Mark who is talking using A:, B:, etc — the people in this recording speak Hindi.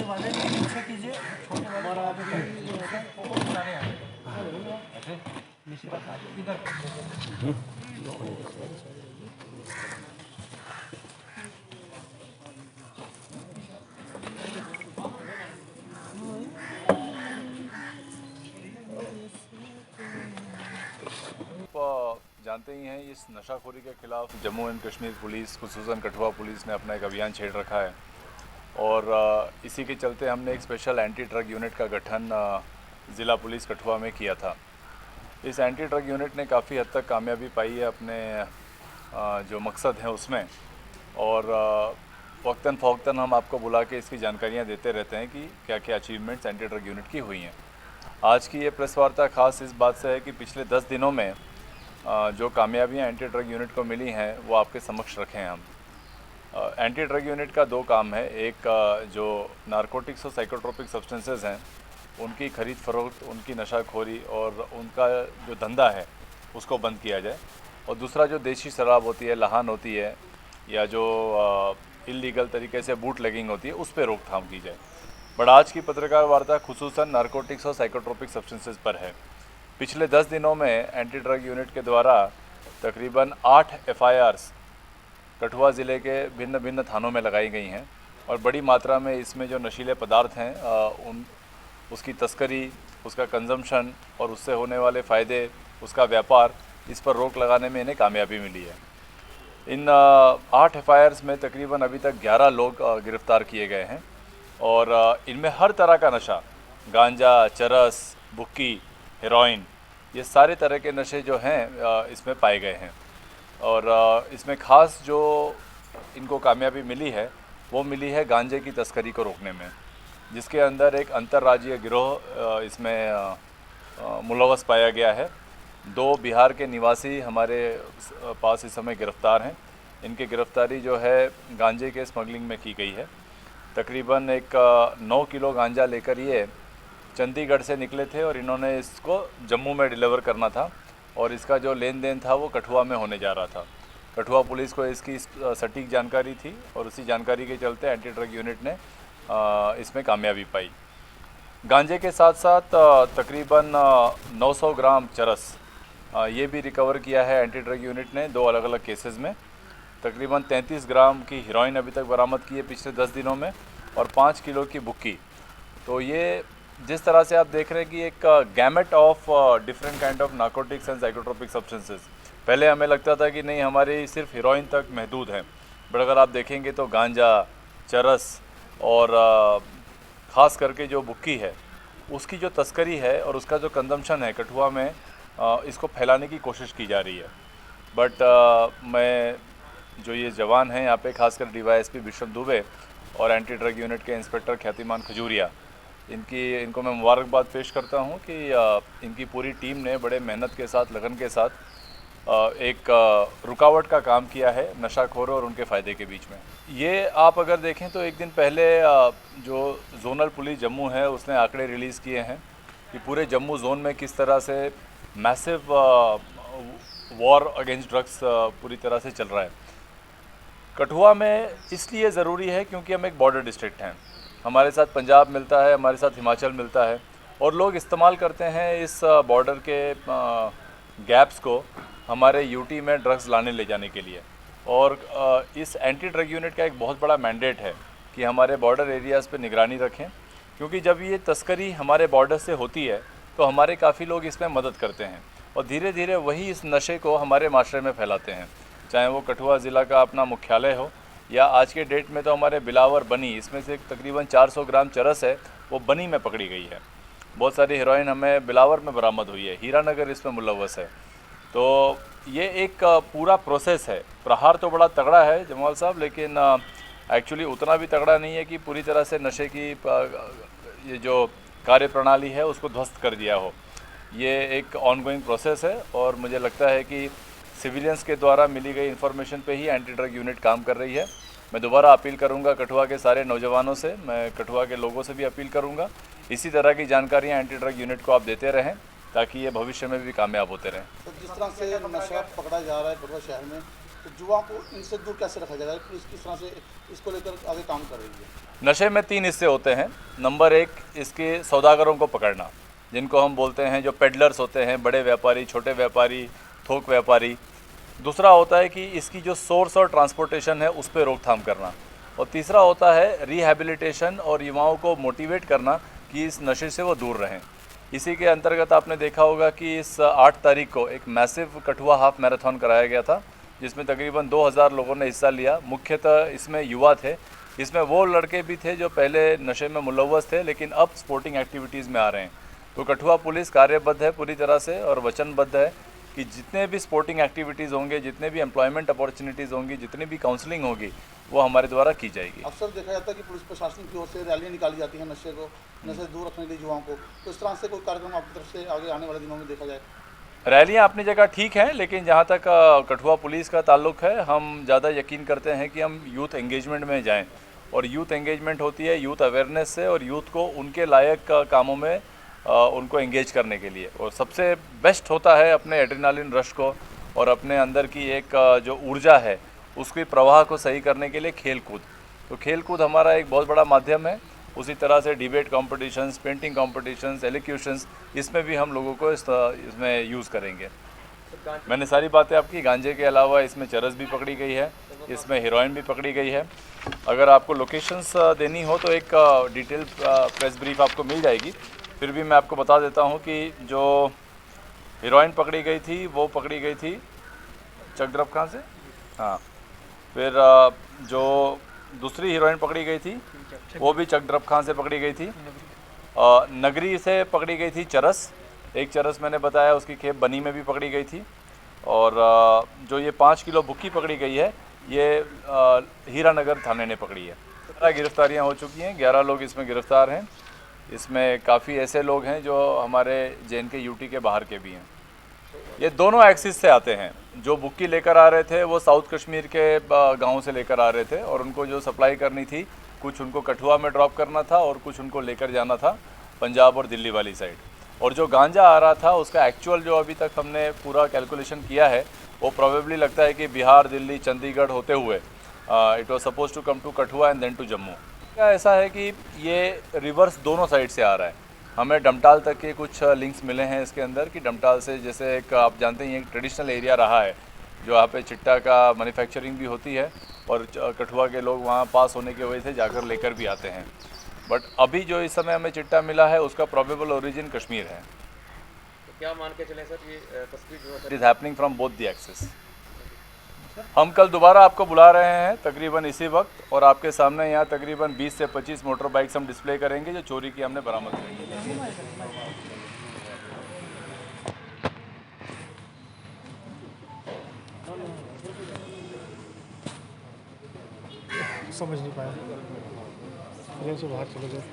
A: वाले पीछे कीजिए, छोटे वाले सारे आए ऐसे इधर।
B: आप जानते ही हैं इस नशाखोरी के खिलाफ जम्मू एंड कश्मीर पुलिस, खुसूसन कठुआ पुलिस ने अपना एक अभियान छेड़ रखा है और इसी के चलते हमने एक स्पेशल एंटी ड्रग यूनिट का गठन ज़िला पुलिस कठुआ में किया था। इस एंटी ड्रग यूनिट ने काफ़ी हद तक कामयाबी पाई है अपने जो मकसद है उसमें, और वक्तन फ़ौक्तन हम आपको बुला के इसकी जानकारियाँ देते रहते हैं कि क्या क्या अचीवमेंट्स एंटी ड्रग यूनिट की हुई हैं। आज की ये प्रेस वार्ता ख़ास इस बात से है कि पिछले 10 दिनों में जो कामयाबियाँ एंटी ड्रग यूनिट को मिली हैं वो आपके समक्ष रखें हम। एंटी ड्रग यूनिट का दो काम है, एक जो नारकोटिक्स और साइकोट्रोपिक सब्सटेंसेस हैं उनकी खरीद फरोख्त, उनकी नशाखोरी और उनका जो धंधा है उसको बंद किया जाए, और दूसरा जो देशी शराब होती है, लहान होती है, या जो इल्लीगल तरीके से बूट लेगिंग होती है उस पर रोकथाम की जाए। बट आज की पत्रकार वार्ता खुसूसन नारकोटिक्स और साइकोट्रोपिक सब्सटेंसेस पर है। पिछले 10 दिनों में एंटी ड्रग यूनिट के द्वारा तकरीबन 8 FIRs कठुआ ज़िले के भिन्न भिन्न थानों में लगाई गई हैं, और बड़ी मात्रा में इसमें जो नशीले पदार्थ हैं उसकी तस्करी, उसका कंजम्पशन और उससे होने वाले फ़ायदे, उसका व्यापार, इस पर रोक लगाने में इन्हें कामयाबी मिली है। इन 8 FIRs में तकरीबन अभी तक 11 लोग गिरफ़्तार किए गए हैं, और इनमें हर तरह का नशा, गांजा, चरस, बुक्की, हेरोइन, ये सारे तरह के नशे जो हैं इसमें पाए गए हैं। और इसमें ख़ास जो इनको कामयाबी मिली है वो मिली है गांजे की तस्करी को रोकने में, जिसके अंदर एक अंतर्राज्यीय गिरोह इसमें मुलव्वस पाया गया है। 2 बिहार के निवासी हमारे पास इस समय गिरफ़्तार हैं। इनकी गिरफ़्तारी जो है गांजे के स्मगलिंग में की गई है। तकरीबन एक 9 किलो गांजा लेकर ये चंडीगढ़ से निकले थे और इन्होंने इसको जम्मू में डिलीवर करना था, और इसका जो लेन देन था वो कठुआ में होने जा रहा था। कठुआ पुलिस को इसकी सटीक जानकारी थी और उसी जानकारी के चलते एंटी ड्रग यूनिट ने इसमें कामयाबी पाई। गांजे के साथ साथ तकरीबन 900 ग्राम चरस ये भी रिकवर किया है एंटी ड्रग यूनिट ने 2 अलग अलग केसेस में। तकरीबन 33 ग्राम की हीरोइन अभी तक बरामद की है पिछले 10 दिनों में, और 5 किलो की बुक्की। तो ये जिस तरह से आप देख रहे हैं कि एक gamete of different kind of narcotics and psychotropic substances. पहले हमें लगता था कि नहीं, हमारी सिर्फ हीरोइन तक महदूद है, बट अगर आप देखेंगे तो गांजा, चरस और ख़ास करके जो बुक्की है उसकी जो तस्करी है और उसका जो कंजम्पशन है कठुआ में, इसको फैलाने की कोशिश की जा रही है। बट मैं जो ये जवान हैं यहाँ पे, खासकर DYSP विश्वम दुबे और एंटी ड्रग यूनिट के इंस्पेक्टर ख्यातिमान खजूरिया, इनको मैं मुबारकबाद पेश करता हूँ कि इनकी पूरी टीम ने बड़े मेहनत के साथ, लगन के साथ एक रुकावट का काम किया है नशाखोरों और उनके फ़ायदे के बीच में। ये आप अगर देखें तो एक दिन पहले जो जोनल पुलिस जम्मू है उसने आंकड़े रिलीज़ किए हैं कि पूरे जम्मू जोन में किस तरह से मैसिव वॉर अगेंस्ट ड्रग्स पूरी तरह से चल रहा है। कठुआ में इसलिए ज़रूरी है क्योंकि हम एक बॉर्डर डिस्ट्रिक्ट हैं, हमारे साथ पंजाब मिलता है, हमारे साथ हिमाचल मिलता है, और लोग इस्तेमाल करते हैं इस बॉर्डर के गैप्स को हमारे यूटी में ड्रग्स लाने ले जाने के लिए। और इस एंटी ड्रग यूनिट का एक बहुत बड़ा मैंडेट है कि हमारे बॉर्डर एरियाज़ पे निगरानी रखें, क्योंकि जब ये तस्करी हमारे बॉर्डर से होती है तो हमारे काफ़ी लोग इसमें मदद करते हैं, और धीरे धीरे वही इस नशे को हमारे माशरे में फैलाते हैं, चाहे वो कठुआ ज़िला का अपना मुख्यालय हो या आज के डेट में तो हमारे बिलावर, बनी, इसमें से तकरीबन 400 ग्राम चरस है वो बनी में पकड़ी गई है। बहुत सारी हेरोइन हमें बिलावर में बरामद हुई है, हीरानगर इसमें मुलव्वस है। तो ये एक पूरा प्रोसेस है। प्रहार तो बड़ा तगड़ा है जमाल साहब, लेकिन एक्चुअली उतना भी तगड़ा नहीं है कि पूरी तरह से नशे की ये जो कार्यप्रणाली है उसको ध्वस्त कर दिया हो। ये एक ऑनगोइंग प्रोसेस है, और मुझे लगता है कि सिविलियंस के द्वारा मिली गई इन्फॉर्मेशन पे ही एंटी ड्रग यूनिट काम कर रही है। मैं दोबारा अपील करूंगा कठुआ के सारे नौजवानों से, मैं कठुआ के लोगों से भी अपील करूंगा, इसी तरह की जानकारियां एंटी ड्रग यूनिट को आप देते रहें ताकि ये भविष्य में भी कामयाब होते रहें।
C: तो जिस तरह से नशा पकड़ा जा रहा है कठुआ शहर में, तो युवाओं को इनसे दूर कैसे रखा जाएगा? पुलिस किस तरह से इसको लेकर आगे काम कर रही है?
B: नशे में 3 हिस्से होते हैं। नंबर 1, इसके सौदागरों को पकड़ना, जिनको हम बोलते हैं जो पेडलर्स होते हैं, बड़े व्यापारी, छोटे व्यापारी, थोक व्यापारी। दूसरा होता है कि इसकी जो सोर्स और ट्रांसपोर्टेशन है उस पर रोकथाम करना। और तीसरा होता है रिहैबिलिटेशन और युवाओं को मोटिवेट करना कि इस नशे से वो दूर रहें। इसी के अंतर्गत आपने देखा होगा कि इस 8 तारीख को एक मैसिव कठुआ हाफ मैराथन कराया गया था, जिसमें तकरीबन 2000 लोगों ने हिस्सा लिया। मुख्यतः इसमें युवा थे, इसमें वो लड़के भी थे जो पहले नशे में मुलव्वस थे लेकिन अब स्पोर्टिंग एक्टिविटीज़ में आ रहे हैं। तो कठुआ पुलिस कार्यबद्ध है पूरी तरह से और वचनबद्ध है कि जितने भी स्पोर्टिंग एक्टिविटीज़ होंगे, जितने भी एम्प्लॉयमेंट अपॉर्चुनिटीज़ होंगी, जितनी भी काउंसलिंग होगी, वो हमारे द्वारा की जाएगी।
C: अक्सर देखा जाता है कि पुलिस प्रशासन की ओर से रैलियाँ निकाली जाती हैं नशे से दूर रखने के लिए युवाओं को, तो इस तरह से कोई कार्यक्रम आपकी तरफ से आगे आने वाले दिनों में देखा जाए?
B: रैलियाँ अपनी जगह ठीक हैं, लेकिन जहाँ तक कठुआ पुलिस का ताल्लुक है, हम ज़्यादा यकीन करते हैं कि हम यूथ एंगेजमेंट में जाएं। और यूथ एंगेजमेंट होती है यूथ अवेयरनेस से और यूथ को उनके लायक कामों में उनको एंगेज करने के लिए। और सबसे बेस्ट होता है अपने एड्रेनालिन रश को और अपने अंदर की एक जो ऊर्जा है उसके प्रवाह को सही करने के लिए खेल कूद। तो खेल कूद हमारा एक बहुत बड़ा माध्यम है। उसी तरह से डिबेट कॉम्पिटिशन्स, पेंटिंग कॉम्पिटिशन्स, एलिक्यूशंस, इसमें भी हम लोगों को इसमें यूज़ करेंगे। मैंने सारी बातें आपकी, गांजे के अलावा इसमें चरस भी पकड़ी गई है, इसमें हेरोइन भी पकड़ी गई है। अगर आपको लोकेशंस देनी हो तो एक डिटेल प्रेस ब्रीफ आपको मिल जाएगी। फिर भी मैं आपको बता देता हूँ कि जो हेरोइन पकड़ी गई थी वो पकड़ी गई थी चकद्रब खां से। हाँ, फिर जो दूसरी हीरोइन पकड़ी गई थी वो भी चकद्रब खां से पकड़ी गई थी। नगरी से पकड़ी गई थी चरस, एक चरस मैंने बताया उसकी खेप बनी में भी पकड़ी गई थी। और जो ये 5 किलो बुक्की पकड़ी गई है ये हीरानगर थाने ने पकड़ी है। 11 गिरफ्तारियाँ हो चुकी हैं, 11 लोग इसमें गिरफ्तार हैं। इसमें काफ़ी ऐसे लोग हैं जो हमारे JNK यूटी के बाहर के भी हैं। ये दोनों एक्सिस से आते हैं। जो बुक्की लेकर आ रहे थे वो साउथ कश्मीर के गाँव से लेकर आ रहे थे और उनको जो सप्लाई करनी थी, कुछ उनको कठुआ में ड्रॉप करना था और कुछ उनको लेकर जाना था पंजाब और दिल्ली वाली साइड। और जो गांजा आ रहा था उसका एक्चुअल जो अभी तक हमने पूरा कैलकुलेशन किया है वो प्रोबेबली लगता है कि बिहार, दिल्ली, चंडीगढ़ होते हुए it was suppose to come to Kathua and then to Jammu. ऐसा है कि ये रिवर्स दोनों साइड से आ रहा है। हमें डमटाल तक के कुछ लिंक्स मिले हैं इसके अंदर कि डमटाल से, जैसे एक आप जानते हैं एक ट्रेडिशनल एरिया रहा है जो यहाँ पे चिट्टा का मैन्युफैक्चरिंग भी होती है और कठुआ के लोग वहाँ पास होने की वजह से जाकर लेकर भी आते हैं। बट अभी जो इस समय हमें चिट्टा मिला है उसका प्रोबेबल ओरिजिन कश्मीर है।
D: तो क्या मान के चलें सर, ये तस्वीर जो है
B: it is happening from both the axes. हम कल दोबारा आपको बुला रहे हैं तकरीबन इसी वक्त और आपके सामने यहाँ तकरीबन 20 से 25 मोटर बाइक्स हम डिस्प्ले करेंगे जो चोरी की हमने बरामद की।
E: समझ नहीं पाया, ट्रेन से बाहर चले गए।